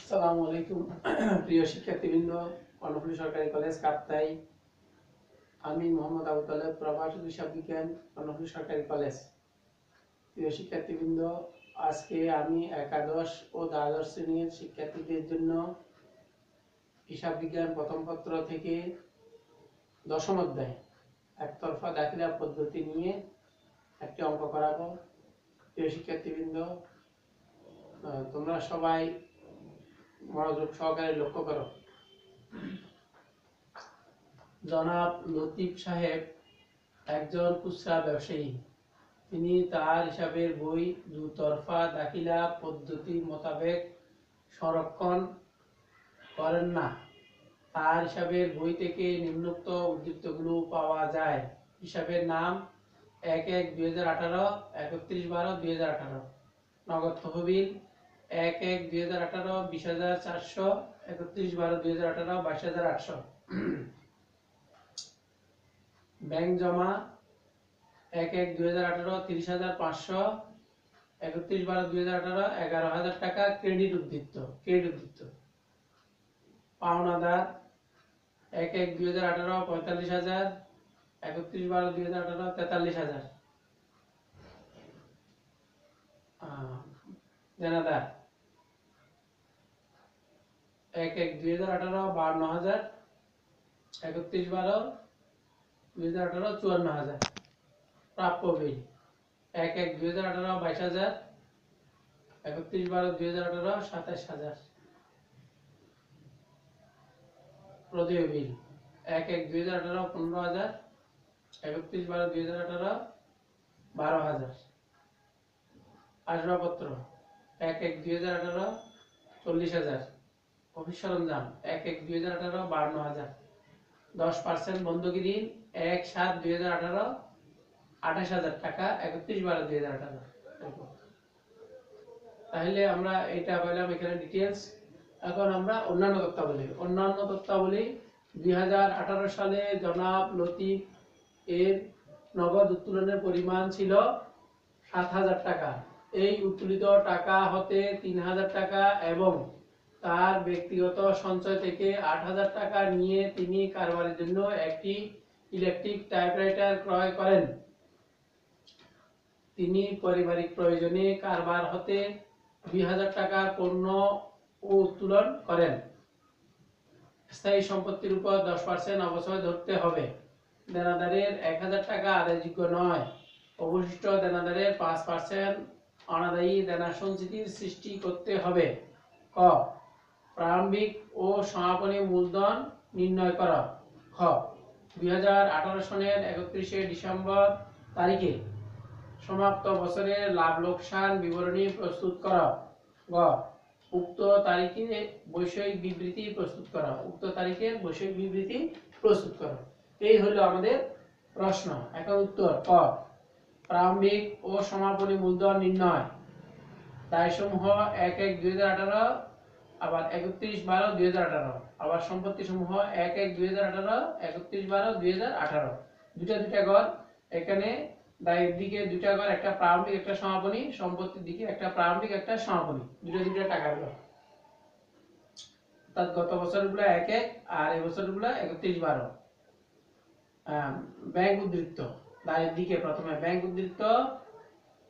আসসালামু আলাইকুম প্রিয় শিক্ষার্থীবৃন্দ, কর্ণফুলী সরকারি কলেজ কাপ্তাই। আমি মোহাম্মদ আবু তালেব, প্রভাষক হিসাব বিজ্ঞান, কর্ণফুলী সরকারি কলেজ। প্রিয় শিক্ষার্থীবৃন্দ, আজকে আমি একাদশ ও দ্বাদশ শ্রেণীর শিক্ষার্থীদের জন্য হিসাব বিজ্ঞান প্রথম পত্র থেকে দশম অধ্যায় একতরফা দাখিলা পদ্ধতি নিয়ে একটি অঙ্ক করাবো। প্রিয় শিক্ষার্থীবৃন্দ, তোমরা সবাই মনোযোগ সহকারে লক্ষ্য করো। জনাব লতিফ সাহেব একজন খুচরা ব্যবসায়ী। তিনি তার হিসাবের বই দুতরফা দাখিলা পদ্ধতি মোতাবেক সংরক্ষণ করেন না। তার হিসাবের বই থেকে নিম্নোক্ত উদ্ধৃতগুলো পাওয়া যায়। হিসাবের নাম 1-1-2018, 31-12-2018। নগদ তহবিল 1-1-2018 20,400, 31-12-2018 22,800। ব্যাংক জমা 1-1-2018 30,500, 31-12-2018 11,000 টাকা। ক্রেডিট উদ্ধৃত পাওনাদার 1-1-2018 45,000, 31-12-2018 43,000। দেনাদার 1-1-2018 52,000, 31-12-2018 54,000। প্রাপ্য বিল 1-1-2018 22,000, 31-12-2018 27,000। প্রদেয় বিল 1-1-2018 15,000, 31-12-2018 12,000। আসবাবপত্র 1-1-2018 40,000। অফিস সরঞ্জাম 1-1-2018 52,000। 10% বন্ধকি ঋণ 1-7-2018 28,000 টাকা, 31-12-2018। তাহলে আমরা এটা বললাম এখানে ডিটেইলস। এখন আমরা অন্যান্য তথ্যাবলী 2018 সালে জনাব লতিফ এর নগদ উত্তোলনের পরিমাণ ছিল 7,000 টাকা। এই উত্তোলিত টাকা হতে 3,000 টাকা এবং তার ব্যক্তিগত সঞ্চয় থেকে 8,000 টাকা নিয়ে তিনি কারবারের জন্য একটি ইলেকট্রিক টাইপরাইটার ক্রয় করেন। তিনি পারিবারিক প্রয়োজনে কারবার হতে 2,000 টাকার পণ্য উত্তোলন করেন। স্থায়ী সম্পত্তির উপর 10% অবচয় ধরতে হবে। দেনাদারের 1,000 টাকা আদায়যোগ্য নয়। অবশিষ্ট দেনাদারের 5% অনাদায়ী দেনা সঞ্চিতির সৃষ্টি করতে হবে। ক প্রারম্ভিক ও সমাপনী মূলধন নির্ণয় করা। খ 2018 সনের 31শে ডিসেম্বর তারিখে সমাপ্ত বছরের লাভ লোকসান বিবরণী প্রস্তুত করা। গ উক্ত তারিখে বৈষয়িক বিবৃতি প্রস্তুত করা। এই হলো আমাদের প্রশ্ন। এখন উত্তর। ক প্রারম্ভিক ও সমাপনী মূলধন নির্ণয়। দায়সমূহ 1-1-2018, আবার 31-12-2018, আবার সম্পত্তি সমূহ 1-1-2018, 31-12-2018। দুটা ঘর। এখানে দায়ের দিকে দুটা ঘর, একটা প্রারম্ভিক একটা সমাপনী, সম্পত্তির দিকে একটা প্রারম্ভিক একটা সমাপনী, দুটা টাকার ঘর। অর্থাৎ গত বছরগুলো 1-1 আর এই বছরগুলো 31-12। ব্যাংক উদ্ধৃত দায়ের দিকে প্রথমে ব্যাংক উদ্ধৃত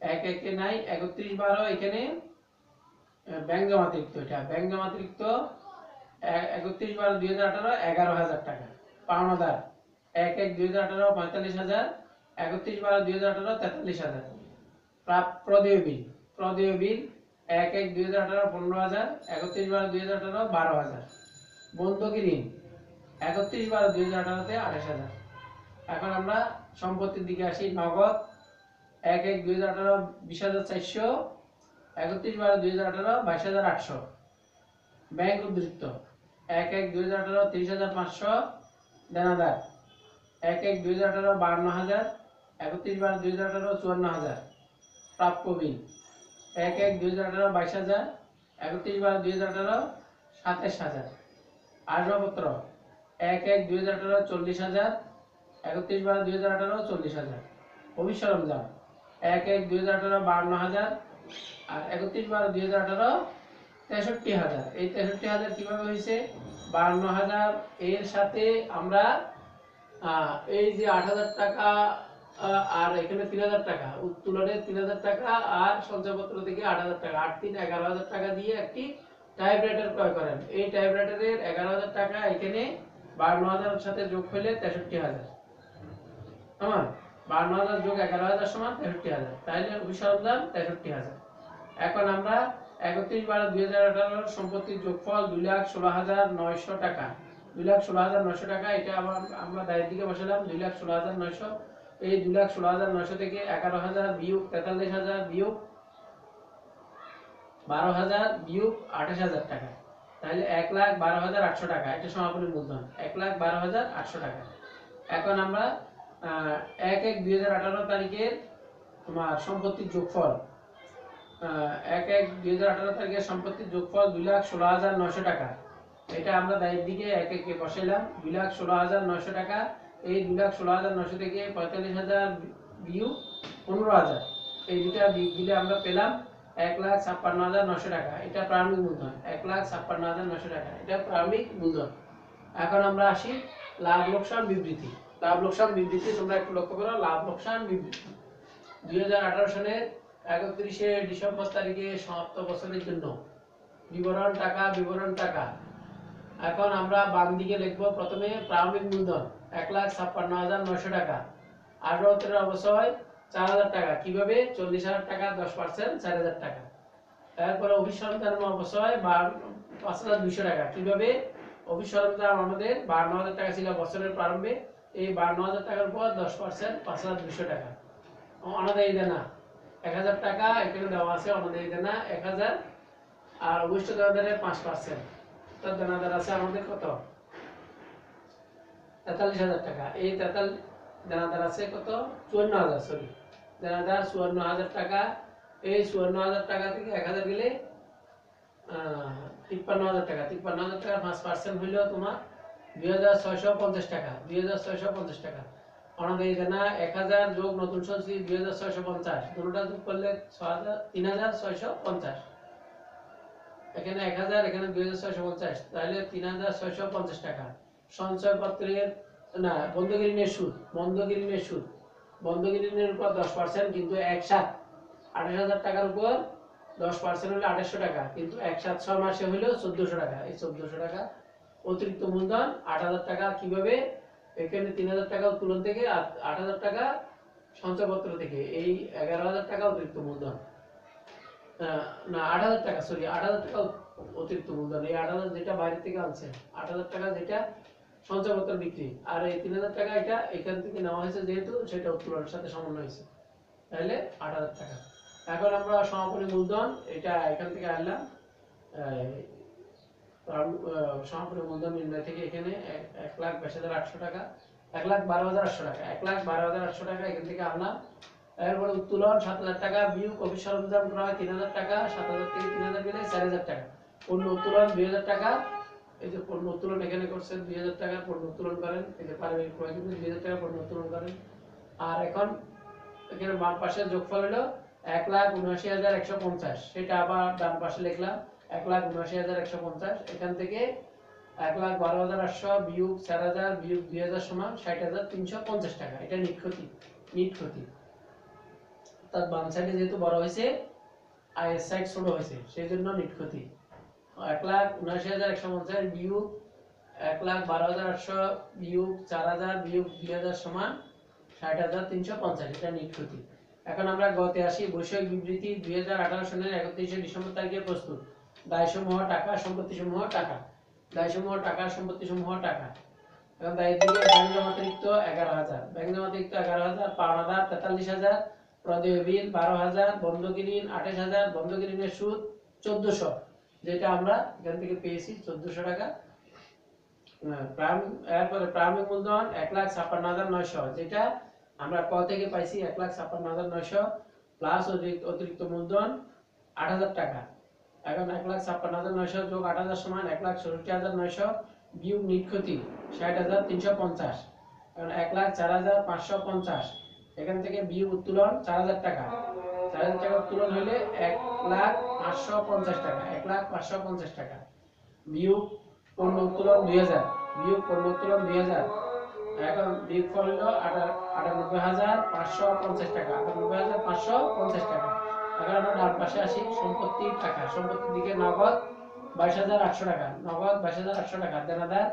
1-1 নাই, 31-12 এখানে ব্যাংক জমাতিরিক্ত, এটা ব্যাংক জমাতিরিক্ত 31-12-2018 11,000 টাকা। পাওনাদার 1-1-2018 45,000, 31-12-2018 43,000। প্রদেয় বিল 1-1-2018 15,000, 31-12-2018 12,000। বন্ধকি ঋণ 31-12-2018 তে 28,000। এখন আমরা সম্পত্তির দিকে আসি। নগদ 1-1-2018 20,400, 31-12-2018 22,800। ব্যাংক উদ্ধৃত 1-1-2018 30,500। দেনাদার 1-1-2018 52,000, 31-12-2018 54,000। প্রাপ্য বিল 1-1-2018 22,000, 31-12-2018 27,000। আসবাবপত্র 1-1-2018 40,000, 31-12-2018 40,000। অফিস সরঞ্জাম 1-1-2018 52,000 আর 31-12-2018 63,000। এই 63,000 কিভাবে হয়েছে? 52,000 এর সাথে আমরা এই যে 8,000 টাকা আর এখানে 3,000 টাকা উত্তোলনে 3,000 টাকা আর সঞ্চয়পত্র থেকে 8,000 টাকা 8 3 11,000 টাকা দিয়ে একটি টাইপরাইটার ক্রয় করেন। এই টাইপরাইটারের 11,000 টাকা এখানে 52,000 এর সাথে যোগ হলে 63,000। কেমন? 52,000 যোগ 11,000 সমান 63,000। তাহলে অভিসরঞ্জাম 63,000। এখন আমরা 31/12/2018 সম্পত্তির যোগফল 2,16,900 টাকা। 2,16,900 টাকা, এটা আবার আমরা দায়ের দিকে বসালাম 2,16,900। এই 2,16,900 থেকে 11,000 বিয়োগ 43,000 বিয়োগ 12,000 বিয়োগ 28,000 টাকা, তাহলে 1,12,800 টাকা। এটা সমাপনী মূলধন 1,12,800 টাকা। এখন আমরা 1/1/2018 তারিখের তোমার সম্পত্তির যোগফল 1/1/2018 তারিখের সম্পত্তির যোগফল 2,16,900 টাকা। এটা আমরা দায়ের দিকে এক একে বসাইলাম 2,16,900 টাকা। এই 2,16,900 থেকে 45,000 বিয়োগ 15,000, এই দুটা বিয়োগ দিলে আমরা পেলাম 1,56,900 টাকা। এটা প্রারম্ভিক মূলধন 1,56,900 টাকা, এটা প্রারম্ভিক মূলধন। এখন আমরা আসি লাভ লোকসান বিবৃতি। লাভ লোকসান বিবৃতি তোমরা একটু লক্ষ্য করো। লাভ লোকসান বিবৃতি 2018 সালের 31শে ডিসেম্বর তারিখে সমাপ্ত বছরের জন্য বিবরণ টাকা। এখন আমরা বাম দিকে লিখব প্রথমে প্রারম্ভিক মূলধন 1,56,900 টাকা। 18-13 অবস্থায় 4,000 টাকা। কিভাবে? 40,000 টাকা 10% 4,000 টাকা। তারপরে অভিসরঞ্জাম অবস্থায় 5,200 টাকা। কিভাবে? অভিসরঞ্জাম আমাদের 52,000 টাকা ছিল বছরের প্রারম্ভে। এই 52,000 টাকার উপর 10% 5,200 টাকা। অনাদায়ী দেনা 1,000 টাকা এখানে দেওয়া আছে, অনাদায়ী দেনা 1,000। আর অবশিষ্ট দেনাদারের 5%। তো দেনাদার আছে আমাদের কত? 43,000 টাকা। এই দেনাদার আছে কত? 54,000, সরি, দেনাদার 54,000 টাকা। এই 54,000 টাকা থেকে 1,000 গেলে 53,000 টাকা। 53,000 টাকা 5% হইল তোমার 2,650 টাকা। 2,650 টাকা। অনাদায়ী দেনা 1,000 যোগ নতুন সঞ্চয়ী 2,650, দুটোটা যোগ করলে 3,650। এখানে 1,000, এখানে 2,650, তাহলে 3,650 টাকা। সঞ্চয়পত্রের না, বন্ধকি ঋণের সুদ। বন্ধকি ঋণের উপর 10%, কিন্তু একসাথে 28,000 টাকার উপর 10% হলে 2800 টাকা, কিন্তু একসাথে 6 মাসে হইলেও 1400 টাকা। এই 1400 টাকা অতিরিক্ত মূলধন 8,000 টাকা। কিভাবে? এখানে 3,000 টাকা উত্তোলন থেকে 8,000 টাকা সঞ্চয়পত্র থেকে, এই 11,000 টাকা অতিরিক্ত মূলধন। না, 8,000 টাকা, সরি, 8,000 টাকা অতিরিক্ত মূলধন। এই 8,000 যেটা বাইরে থেকে আনছে, 8,000 টাকা যেটা সঞ্চয়পত্র বিক্রি, আর এই 3,000 টাকা এটা এখান থেকে নেওয়া হয়েছে যেহেতু, সেটা উত্তোলনের সাথে সমন্বয় হয়েছে, তাহলে 8,000 টাকা। এখন আমরা সমাপনী মূলধন এটা এখান থেকে আনলাম, সমাপনী মূলধন নির্ণয় থেকে এখানে 1,22,800 টাকা, 1,12,800 টাকা, 1,12,800 টাকা এখান থেকে আনলাম। এরপরে উত্তোলন 7,000 টাকা বিয়োগ অভিসরঞ্জাম ক্রয় 3,000 টাকা। 7,000 থেকে 3,000 গেলে 4,000 টাকা। পণ্য উত্তোলন 2,000 টাকা। এই যে পণ্য উত্তোলন এখানে করছেন 2,000 টাকা পণ্য উত্তোলন করেন। এই যে পারিবারিক ক্রয় কিন্তু 2,000 টাকা পণ্য উত্তোলন করেন। আর এখন এখানে বাম পাশে যোগফল হলো 1,79,150, সেটা আবার ডান পাশে লিখলাম 1,79,150। এখান থেকে 1,12,800 বিয়োগ 4,000 বিয়োগ 2,000 সমান 60,350 টাকা। এটা নিট ক্ষতি। তার বাম সাইডে যেহেতু বড় হয়েছে, আয়ের সাইড ছোট হয়েছে, সেই জন্য নিট ক্ষতি। 1,79,150 বিয়োগ 1,12,800 বিয়োগ 4,000 বিয়োগ 2,000 সমান 60,350। এটা নিট ক্ষতি। এখন আমরা গতে আসি। বৈষয়িক বিবৃতি 2018 সালের 31শে ডিসেম্বর তারিখে প্রস্তুত। দায়সমূহ টাকা, সম্পত্তিসমূহ টাকা। দায়সমূহ টাকা, সম্পত্তিসমূহ টাকা। এখন দায়ের দিকে ব্যাংক জমাতিরিক্ত 11,000, ব্যাংক জমাতিরিক্ত 11,000, পাওনাদার 43,000, প্রদেয় বিল 12,000, বন্ধকি ঋণ 28,000, বন্ধকি ঋণের সুদ 1,400, যেটা আমরা এখান থেকে পেয়েছি 1,400 টাকা। এরপরে প্রারম্ভিক মূলধন 1,56,900, যেটা আমরা ক থেকে পাইছি 1,56,900 প্লাস অতিরিক্ত মূলধন 8,000 টাকা। এখন 1,56,900 যোগ 8,000 সমান 1,66,900 বিয়োগ নিট ক্ষতি 60,350। এখন 1,04,550, এখান থেকে বিয়োগ উত্তোলন 4,000 টাকা। 4000 টাকা উত্তোলন হইলে 1,550,000 টাকা, 1,550,000 টাকা বিয়োগ পণ্য উত্তোলন 2000, বিয়োগ পণ্য উত্তোলন 2000, এখন বিয়োগফল হলো 98,550 টাকা, 98,550 টাকা। এখন আমরা ডান পাশে আসি, সম্পত্তির টাকা, সম্পত্তির দিকে নগদ 22,800 টাকা, নগদ 22,800 টাকা, দেনাদার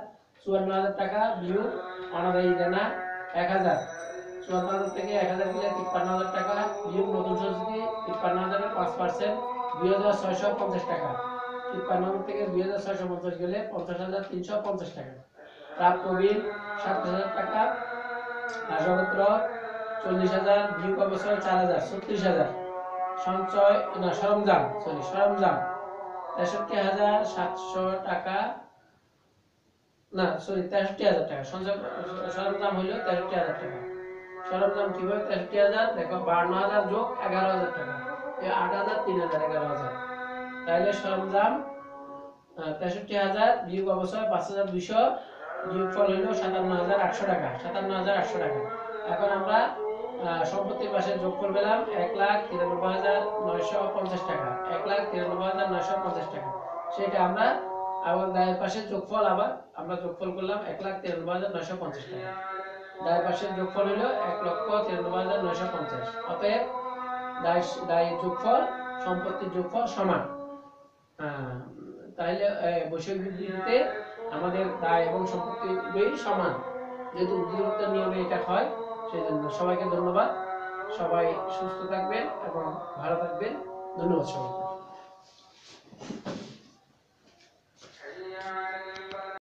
54,000 টাকা বিয়োগ অনাদায়ী দেনা 1000, 54,000 থেকে 1000 গেলে 53,000 টাকা বিয়োগ নতুন সঞ্চিতি 53,000 এর 5% 2,650 টাকা, 53,000 থেকে 2,650 গেলে 50,350 টাকা। প্রাপ্য বিল 7,000 টাকা, আসবাবপত্র 40,000 বিয়োগ অবসর 4,000 36,000, সঞ্চয় না সরঞ্জাম সরঞ্জাম 63,700 টাকা, না 63,000 টাকা, সঞ্চয় সরঞ্জাম হলো 63,000 টাকা। সরঞ্জাম কিভাবে 63,000? দেখো 52,000 যোগ 11,000 টাকা, এই 8,000 3,000 11,000, তাহলে সরঞ্জাম 63,000 বিয়োগ অবসর 5,200 বিয়োগফল হলো 57,800 টাকা, 57,800 টাকা। এখন আমরা সম্পত্তির পাশে যোগফল পেলাম 1,93,950 টাকা, 1,93,950 টাকা। সেটা আমরা আবার দায়ের পাশে যোগফল আবার আমরা যোগফল করলাম 1,93,950 টাকা। দায়ের পাশের যোগফল হলো 1,93,950। অতএব দায়ের যোগফল সম্পত্তির যোগফল সমান। তাহলে বৈষয়িক বিবৃতিতে আমাদের দায় এবং সম্পত্তি উভয়ই সমান, যেহেতু উদ্দীপকের নিয়মে এটা হয়, সেই জন্য সবাইকে ধন্যবাদ। সবাই সুস্থ থাকবেন এবং ভালো থাকবেন। ধন্যবাদ সবাইকে।